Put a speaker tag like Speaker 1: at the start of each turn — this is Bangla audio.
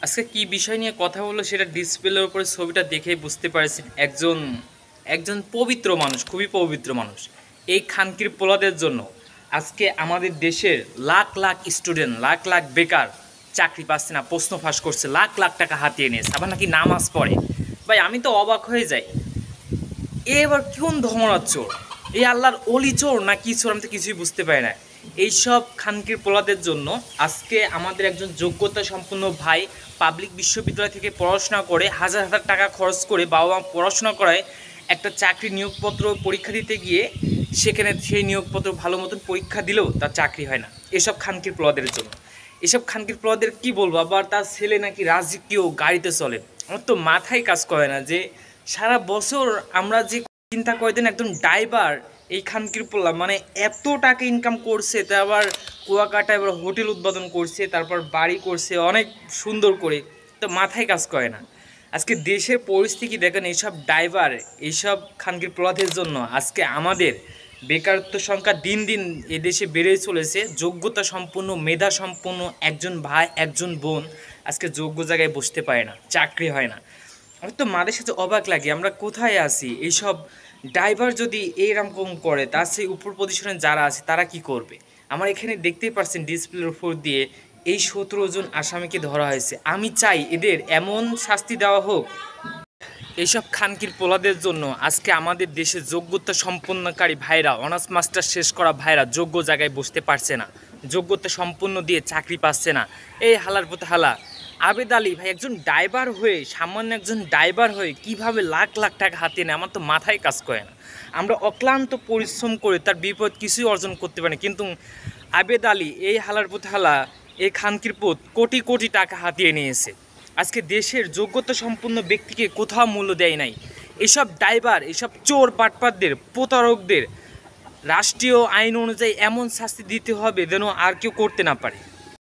Speaker 1: আজকে কি বিষয় নিয়ে কথা বললো সেটা ডিসপ্লের উপরে ছবিটা দেখেই বুঝতে পারছেন। একজন একজন পবিত্র মানুষ, খুবই পবিত্র মানুষ। এই খানকির পোলাদের জন্য আজকে আমাদের দেশের লাখ লাখ স্টুডেন্ট, লাখ লাখ বেকার চাকরি পাচ্ছে না, প্রশ্ন ফাঁস করছে, লাখ লাখ টাকা হাতিয়ে নিয়েছে, আবার নাকি নামাজ পড়ে। ভাই আমি তো অবাক হয়ে যাই, এ এবার কোন ধর্মরাজ চোর? এই আল্লাহর অলি চোর না কি চোর? আমি তো কিছুই বুঝতে পারি না। এইসব খানকির পোলাদের জন্য আজকে আমাদের একজন যোগ্যতা সম্পন্ন ভাই পাবলিক বিশ্ববিদ্যালয় থেকে পড়াশোনা করে হাজার হাজার টাকা খরচ করে বাবা মা পড়াশোনা করায় একটা চাকরি নিয়োগপত্র পরীক্ষা দিতে গিয়ে সেখানে সেই নিয়োগপত্র ভালো মতন পরীক্ষা দিলেও তার চাকরি হয় না। এসব খানকির পোলাদের জন্য, এসব খানকির পোলাদের কি বলবো, আবার তার ছেলে নাকি রাজকীয় গাড়িতে চলে। আমার তো মাথায় কাজ করে না যে সারা বছর আমরা যে চিন্তা করে দেন একদম ড্রাইভার এই খানকির পোলা, মানে এত টাকা ইনকাম করছে, তা আবার কুয়াকাটা এবার হোটেল উদ্বোধন করছে, তারপর বাড়ি করছে অনেক সুন্দর করে, তো মাথায় কাজ করে না। আজকে দেশের পরিস্থিতি দেখেন, এইসব ড্রাইভার, এইসব খানকির পোলাদের জন্য আজকে আমাদের বেকারত্ব সংখ্যা দিন দিন এদেশে বেড়েই চলেছে। যোগ্যতা সম্পন্ন, মেধা সম্পন্ন একজন ভাই, একজন বোন আজকে যোগ্য জায়গায় বসতে পারে না, চাকরি হয় না। আমার তো মাদের সাথে অবাক লাগে, আমরা কোথায় আছি? এইসব ড্রাইভার যদি এইরকম করে, তার সেই উপর পজিশনে যারা আছে তারা কি করবে? আমার এখানে দেখতেই পাচ্ছেন ডিসপ্লের উপর দিয়ে এই 17 জন আসামিকে ধরা হয়েছে। আমি চাই এদের এমন শাস্তি দেওয়া হোক। এইসব খানকির পোলাদের জন্য আজকে আমাদের দেশে যোগ্যতা সম্পন্নকারী ভাইরা, অনার্স মাস্টার শেষ করা ভাইরা যোগ্য জায়গায় বসতে পারছে না, যোগ্যতা সম্পন্ন দিয়ে চাকরি পাচ্ছে না। এই হালার পথে হালা আবেদ আলী ভাই একজন ড্রাইভার হয়ে, সামান্য একজন ড্রাইভার হয়ে কিভাবে লাখ লাখ টাকা হাতিয়ে নেয় আমার তো মাথায় কাজ করে না। আমরা অক্লান্ত পরিশ্রম করে তার বিপদ কিছুই অর্জন করতে পারি, কিন্তু আবেদ আলী এই হালার পথে হালা, এই খানকির পুত কোটি কোটি টাকা হাতিয়ে নিয়েছে। আজকে দেশের যোগ্যতা সম্পন্ন ব্যক্তিকে কোথাও মূল্য দেয় নাই। এইসব ড্রাইভার, এইসব চোর বাটপারদের, প্রতারকদের রাষ্ট্রীয় আইন অনুযায়ী এমন শাস্তি দিতে হবে যেন আর কেউ করতে না পারে।